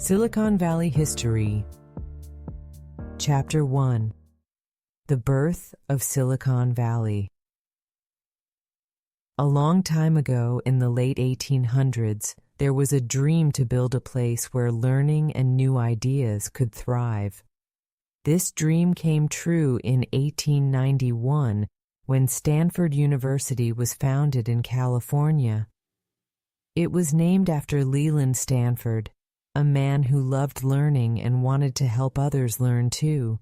Silicon Valley History. Chapter 1. The Birth of Silicon Valley. A long time ago, in the late 1800s, there was a dream to build a place where learning and new ideas could thrive. This dream came true in 1891 when Stanford University was founded in California. It was named after Leland Stanford, a man who loved learning and wanted to help others learn too.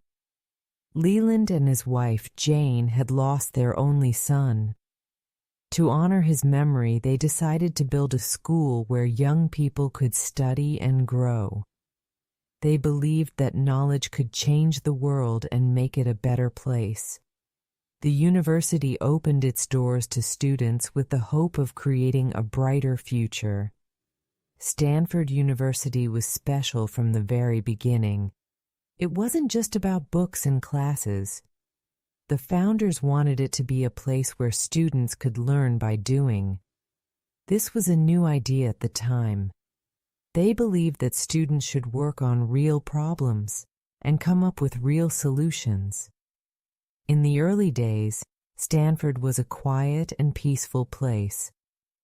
Leland and his wife, Jane, had lost their only son. To honor his memory, they decided to build a school where young people could study and grow. They believed that knowledge could change the world and make it a better place. The university opened its doors to students with the hope of creating a brighter future. Stanford University was special from the very beginning. It wasn't just about books and classes. The founders wanted it to be a place where students could learn by doing. This was a new idea at the time. They believed that students should work on real problems and come up with real solutions. In the early days, Stanford was a quiet and peaceful place,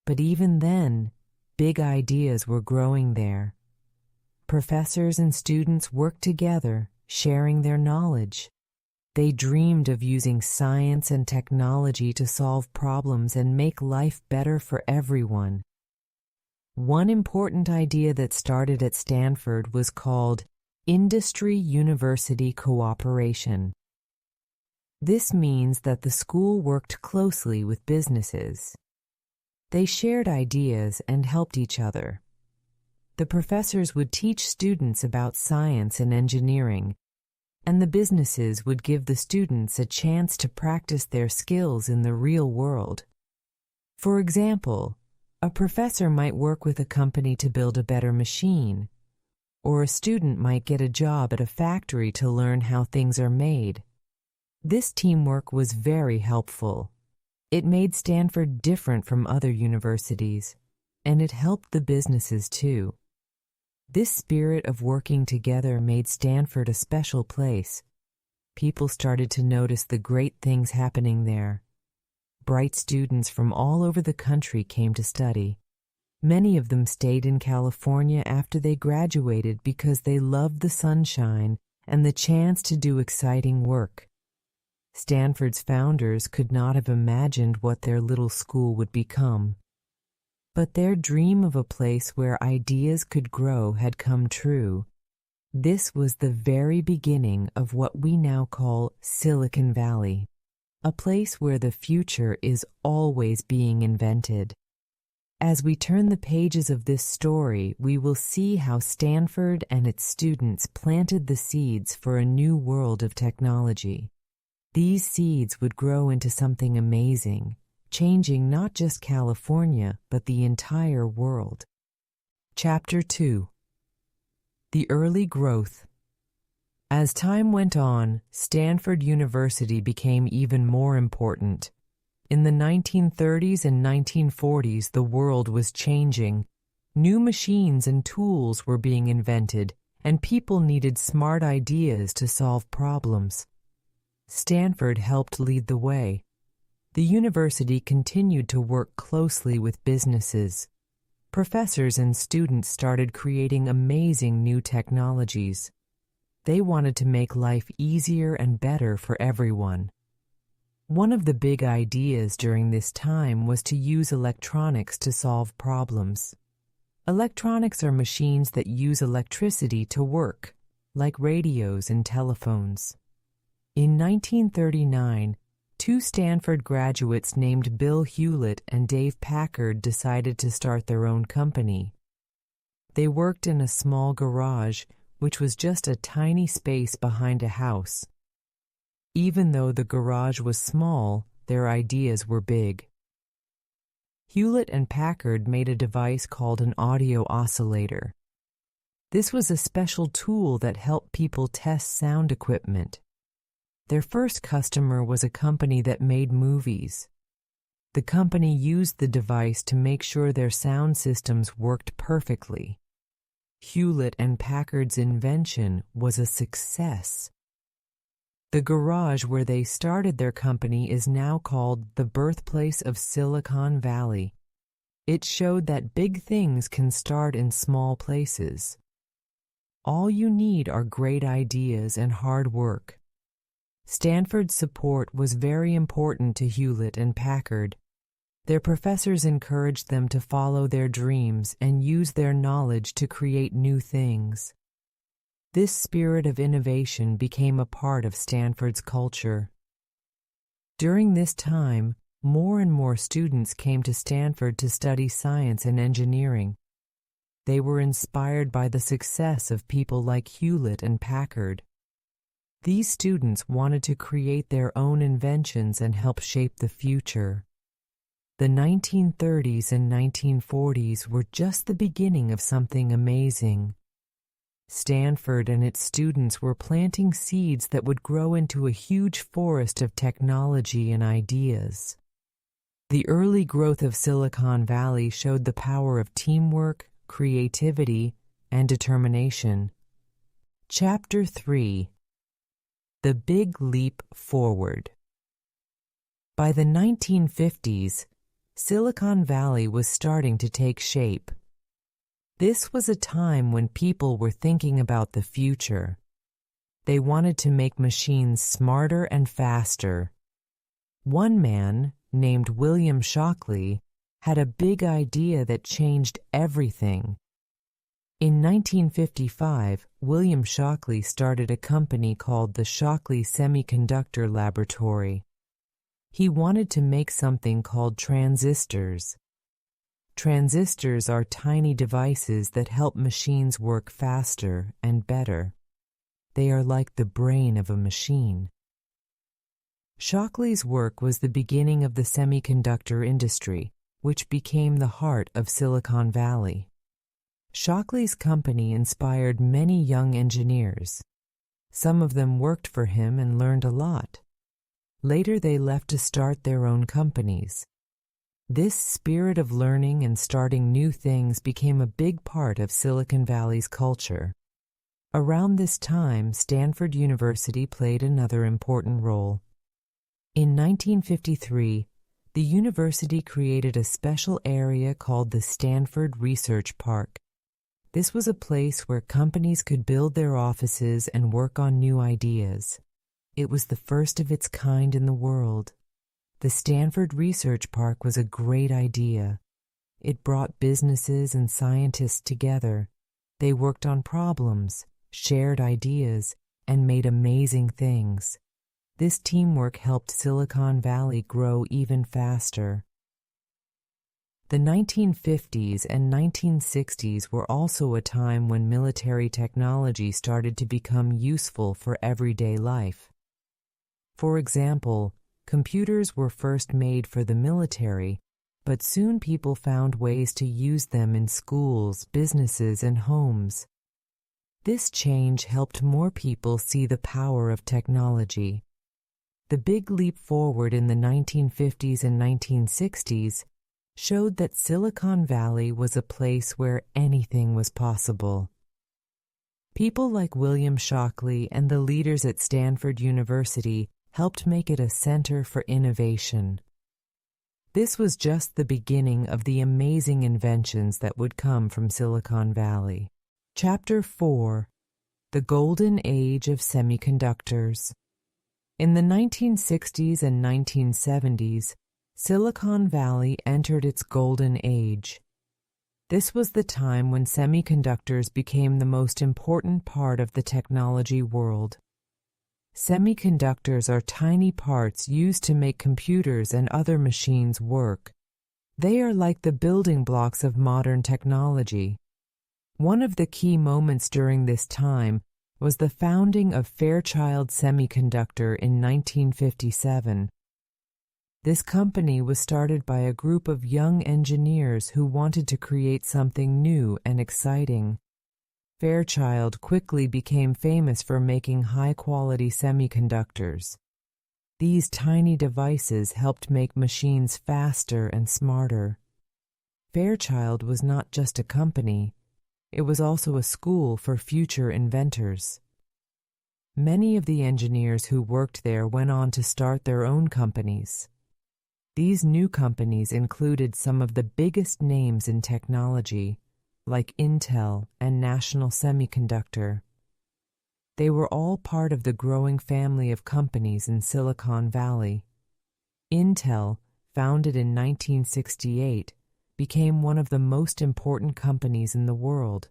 but even then, big ideas were growing there. Professors and students worked together, sharing their knowledge. They dreamed of using science and technology to solve problems and make life better for everyone. One important idea that started at Stanford was called industry-university cooperation. This means that the school worked closely with businesses. They shared ideas and helped each other. The professors would teach students about science and engineering, and the businesses would give the students a chance to practice their skills in the real world. For example, a professor might work with a company to build a better machine, or a student might get a job at a factory to learn how things are made. This teamwork was very helpful. It made Stanford different from other universities, and it helped the businesses too. This spirit of working together made Stanford a special place. People started to notice the great things happening there. Bright students from all over the country came to study. Many of them stayed in California after they graduated because they loved the sunshine and the chance to do exciting work. Stanford's founders could not have imagined what their little school would become. But their dream of a place where ideas could grow had come true. This was the very beginning of what we now call Silicon Valley, a place where the future is always being invented. As we turn the pages of this story, we will see how Stanford and its students planted the seeds for a new world of technology. These seeds would grow into something amazing, changing not just California, but the entire world. Chapter 2. The Early Growth. As time went on, Stanford University became even more important. In the 1930s and 1940s, the world was changing. New machines and tools were being invented, and people needed smart ideas to solve problems. Stanford helped lead the way. The university continued to work closely with businesses. Professors and students started creating amazing new technologies. They wanted to make life easier and better for everyone. One of the big ideas during this time was to use electronics to solve problems. Electronics are machines that use electricity to work, like radios and telephones. In 1939, two Stanford graduates named Bill Hewlett and Dave Packard decided to start their own company. They worked in a small garage, which was just a tiny space behind a house. Even though the garage was small, their ideas were big. Hewlett and Packard made a device called an audio oscillator. This was a special tool that helped people test sound equipment. Their first customer was a company that made movies. The company used the device to make sure their sound systems worked perfectly. Hewlett and Packard's invention was a success. The garage where they started their company is now called the birthplace of Silicon Valley. It showed that big things can start in small places. All you need are great ideas and hard work. Stanford's support was very important to Hewlett and Packard. Their professors encouraged them to follow their dreams and use their knowledge to create new things. This spirit of innovation became a part of Stanford's culture. During this time, more and more students came to Stanford to study science and engineering. They were inspired by the success of people like Hewlett and Packard. These students wanted to create their own inventions and help shape the future. The 1930s and 1940s were just the beginning of something amazing. Stanford and its students were planting seeds that would grow into a huge forest of technology and ideas. The early growth of Silicon Valley showed the power of teamwork, creativity, and determination. Chapter 3: The Big Leap Forward. By the 1950s, Silicon Valley was starting to take shape. This was a time when people were thinking about the future. They wanted to make machines smarter and faster. One man, named William Shockley, had a big idea that changed everything. In 1955, William Shockley started a company called the Shockley Semiconductor Laboratory. He wanted to make something called transistors. Transistors are tiny devices that help machines work faster and better. They are like the brain of a machine. Shockley's work was the beginning of the semiconductor industry, which became the heart of Silicon Valley. Shockley's company inspired many young engineers. Some of them worked for him and learned a lot. Later they left to start their own companies. This spirit of learning and starting new things became a big part of Silicon Valley's culture. Around this time, Stanford University played another important role. In 1953, the university created a special area called the Stanford Research Park. This was a place where companies could build their offices and work on new ideas. It was the first of its kind in the world. The Stanford Research Park was a great idea. It brought businesses and scientists together. They worked on problems, shared ideas, and made amazing things. This teamwork helped Silicon Valley grow even faster. The 1950s and 1960s were also a time when military technology started to become useful for everyday life. For example, computers were first made for the military, but soon people found ways to use them in schools, businesses, and homes. This change helped more people see the power of technology. The big leap forward in the 1950s and 1960s showed that Silicon Valley was a place where anything was possible. People like William Shockley and the leaders at Stanford University helped make it a center for innovation. This was just the beginning of the amazing inventions that would come from Silicon Valley. Chapter 4: The Golden Age of Semiconductors. In the 1960s and 1970s, Silicon Valley entered its golden age. This was the time when semiconductors became the most important part of the technology world. Semiconductors are tiny parts used to make computers and other machines work. They are like the building blocks of modern technology. One of the key moments during this time was the founding of Fairchild Semiconductor in 1957. This company was started by a group of young engineers who wanted to create something new and exciting. Fairchild quickly became famous for making high-quality semiconductors. These tiny devices helped make machines faster and smarter. Fairchild was not just a company. it was also a school for future inventors. Many of the engineers who worked there went on to start their own companies. These new companies included some of the biggest names in technology, like Intel and National Semiconductor. They were all part of the growing family of companies in Silicon Valley. Intel, founded in 1968, became one of the most important companies in the world.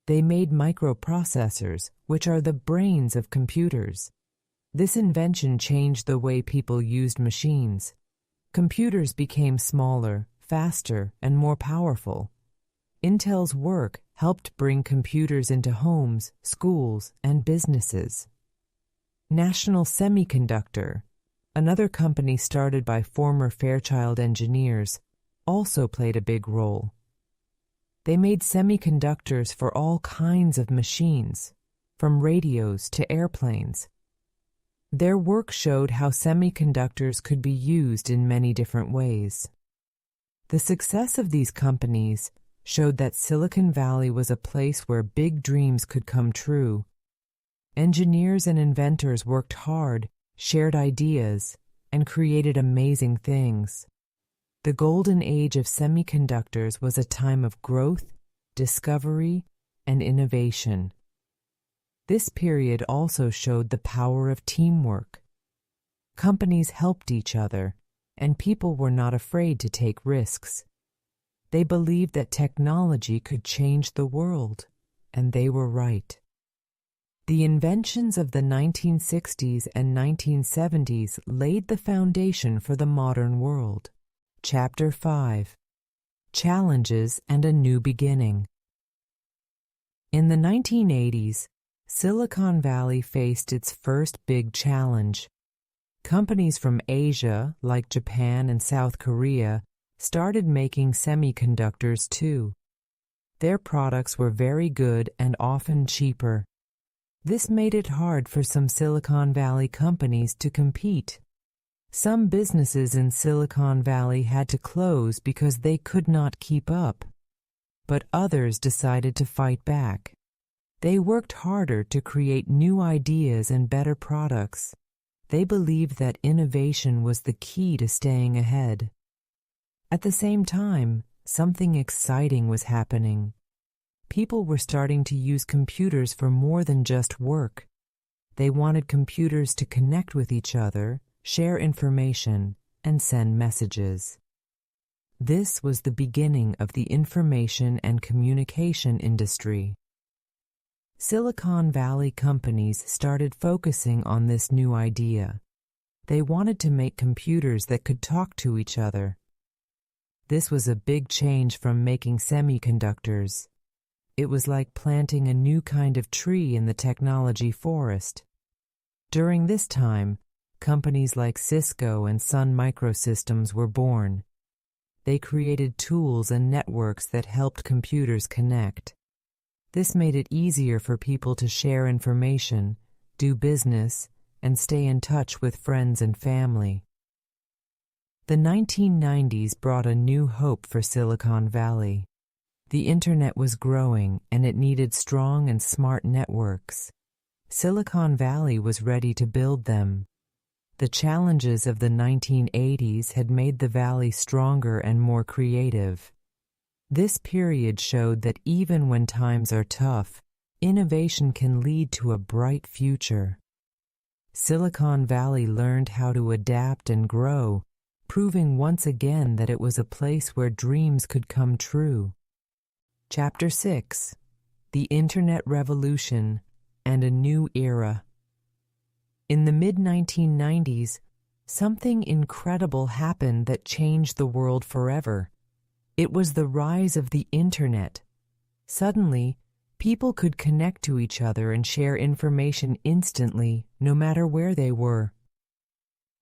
They made microprocessors, which are the brains of computers. This invention changed the way people used machines. Computers became smaller, faster, and more powerful. Intel's work helped bring computers into homes, schools, and businesses. National Semiconductor, another company started by former Fairchild engineers, also played a big role. They made semiconductors for all kinds of machines, from radios to airplanes. Their work showed how semiconductors could be used in many different ways. The success of these companies showed that Silicon Valley was a place where big dreams could come true. Engineers and inventors worked hard, shared ideas, and created amazing things. The golden age of semiconductors was a time of growth, discovery, and innovation. This period also showed the power of teamwork. Companies helped each other, and people were not afraid to take risks. They believed that technology could change the world, and they were right. The inventions of the 1960s and 1970s laid the foundation for the modern world. Chapter 5: Challenges and a New Beginning. In the 1980s, Silicon Valley faced its first big challenge. Companies from Asia, like Japan and South Korea, started making semiconductors too. Their products were very good and often cheaper. This made it hard for some Silicon Valley companies to compete. Some businesses in Silicon Valley had to close because they could not keep up. But others decided to fight back. They worked harder to create new ideas and better products. They believed that innovation was the key to staying ahead. At the same time, something exciting was happening. People were starting to use computers for more than just work. They wanted computers to connect with each other, share information, and send messages. This was the beginning of the information and communication industry. Silicon Valley companies started focusing on this new idea. They wanted to make computers that could talk to each other. This was a big change from making semiconductors. It was like planting a new kind of tree in the technology forest. During this time, companies like Cisco and Sun Microsystems were born. They created tools and networks that helped computers connect. This made it easier for people to share information, do business, and stay in touch with friends and family. The 1990s brought a new hope for Silicon Valley. The internet was growing and it needed strong and smart networks. Silicon Valley was ready to build them. The challenges of the 1980s had made the valley stronger and more creative. This period showed that even when times are tough, innovation can lead to a bright future. Silicon Valley learned how to adapt and grow, proving once again that it was a place where dreams could come true. Chapter 6: The Internet Revolution and a New Era. In the mid-1990s, something incredible happened that changed the world forever. It was the rise of the Internet. Suddenly, people could connect to each other and share information instantly, no matter where they were.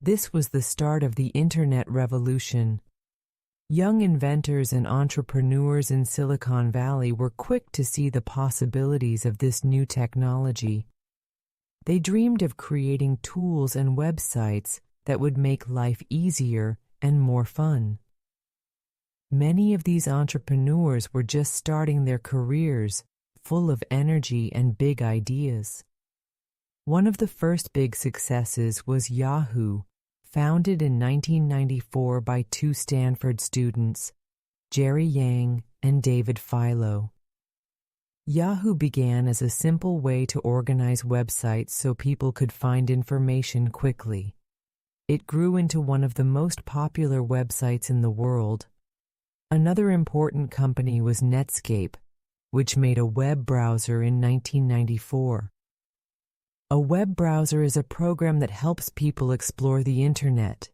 This was the start of the Internet revolution. Young inventors and entrepreneurs in Silicon Valley were quick to see the possibilities of this new technology. They dreamed of creating tools and websites that would make life easier and more fun. Many of these entrepreneurs were just starting their careers, full of energy and big ideas. One of the first big successes was Yahoo, founded in 1994 by two Stanford students, Jerry Yang and David Filo. Yahoo began as a simple way to organize websites so people could find information quickly. It grew into one of the most popular websites in the world. Another important company was Netscape, which made a web browser in 1994. A web browser is a program that helps people explore the internet.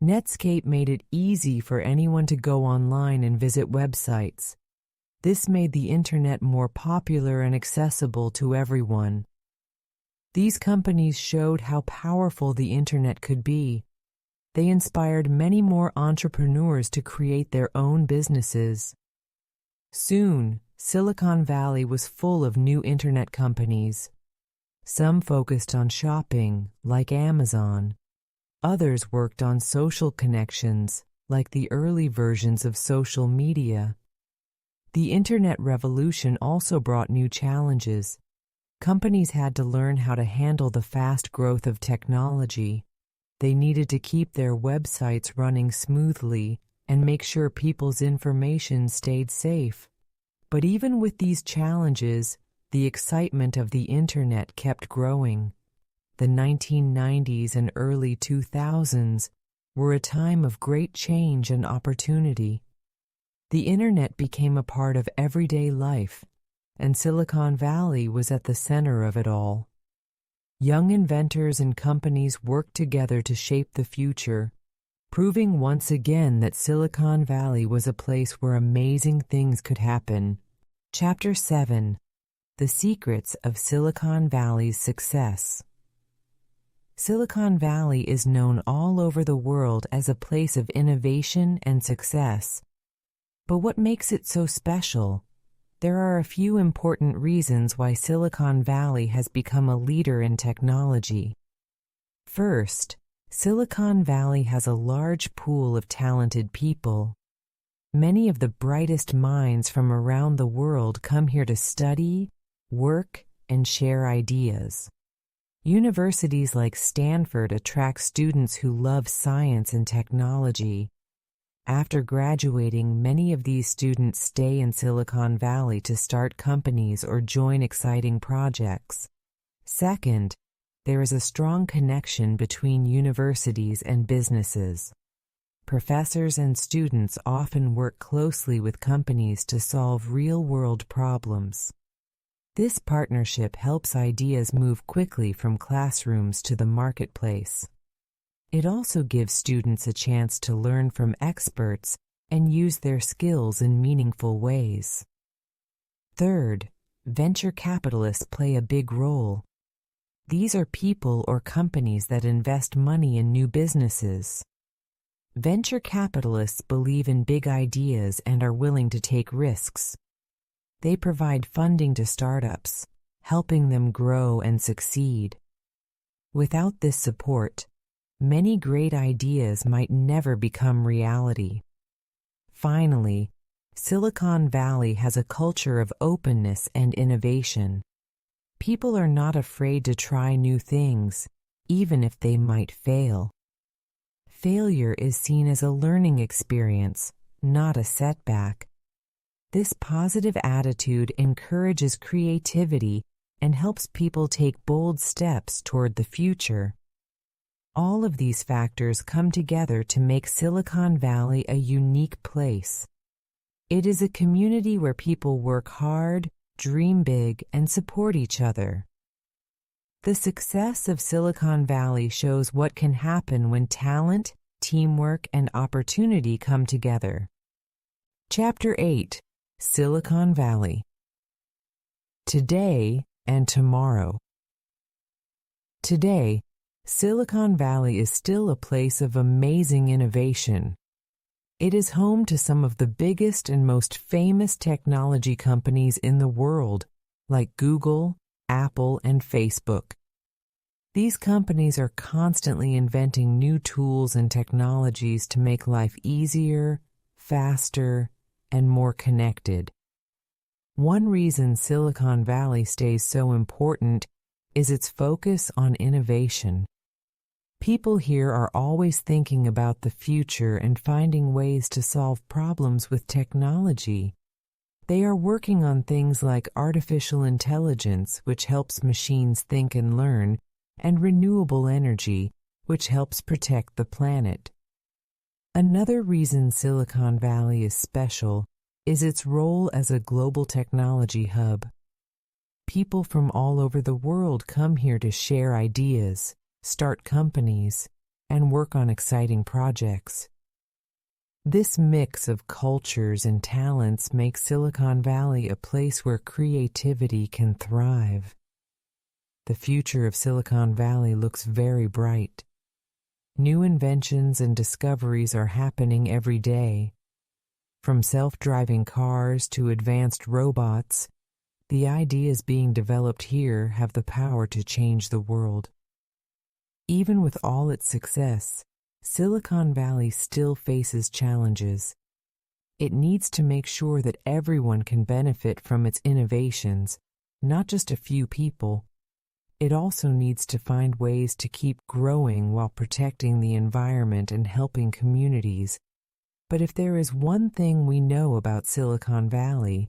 Netscape made it easy for anyone to go online and visit websites. This made the internet more popular and accessible to everyone. These companies showed how powerful the internet could be. They inspired many more entrepreneurs to create their own businesses. Soon, Silicon Valley was full of new internet companies. Some focused on shopping, like Amazon. Others worked on social connections, like the early versions of social media. The internet revolution also brought new challenges. Companies had to learn how to handle the fast growth of technology. They needed to keep their websites running smoothly and make sure people's information stayed safe. But even with these challenges, the excitement of the internet kept growing. The 1990s and early 2000s were a time of great change and opportunity. The internet became a part of everyday life, and Silicon Valley was at the center of it all. Young inventors and companies worked together to shape the future, proving once again that Silicon Valley was a place where amazing things could happen. Chapter 7: The Secrets of Silicon Valley's Success. Silicon Valley is known all over the world as a place of innovation and success. But what makes it so special? There are a few important reasons why Silicon Valley has become a leader in technology. First, Silicon Valley has a large pool of talented people. Many of the brightest minds from around the world come here to study, work, and share ideas. Universities like Stanford attract students who love science and technology. After graduating, many of these students stay in Silicon Valley to start companies or join exciting projects. Second, there is a strong connection between universities and businesses. Professors and students often work closely with companies to solve real-world problems. This partnership helps ideas move quickly from classrooms to the marketplace. It also gives students a chance to learn from experts and use their skills in meaningful ways. Third, venture capitalists play a big role. These are people or companies that invest money in new businesses. Venture capitalists believe in big ideas and are willing to take risks. They provide funding to startups, helping them grow and succeed. Without this support, many great ideas might never become reality. Finally, Silicon Valley has a culture of openness and innovation. People are not afraid to try new things, even if they might fail. Failure is seen as a learning experience, not a setback. This positive attitude encourages creativity and helps people take bold steps toward the future. All of these factors come together to make Silicon Valley a unique place. It is a community where people work hard, dream big, and support each other. The success of Silicon Valley shows what can happen when talent, teamwork, and opportunity come together. Chapter 8: Silicon Valley. Today and tomorrow. Today, Silicon Valley is still a place of amazing innovation. It is home to some of the biggest and most famous technology companies in the world, like Google, Apple, and Facebook. These companies are constantly inventing new tools and technologies to make life easier, faster, and more connected. One reason Silicon Valley stays so important is its focus on innovation. People here are always thinking about the future and finding ways to solve problems with technology. They are working on things like artificial intelligence, which helps machines think and learn, and renewable energy, which helps protect the planet. Another reason Silicon Valley is special is its role as a global technology hub. People from all over the world come here to share ideas, start companies, and work on exciting projects. This mix of cultures and talents makes Silicon Valley a place where creativity can thrive. The future of Silicon Valley looks very bright. New inventions and discoveries are happening every day. From self-driving cars to advanced robots, the ideas being developed here have the power to change the world. Even with all its success, Silicon Valley still faces challenges. It needs to make sure that everyone can benefit from its innovations, not just a few people. It also needs to find ways to keep growing while protecting the environment and helping communities. But if there is one thing we know about Silicon Valley,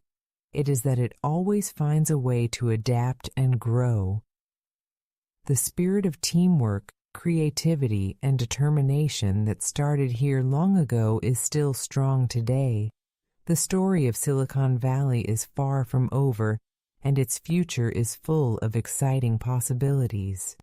it is that it always finds a way to adapt and grow. The spirit of teamwork, creativity, and determination that started here long ago is still strong today. The story of Silicon Valley is far from over, and its future is full of exciting possibilities.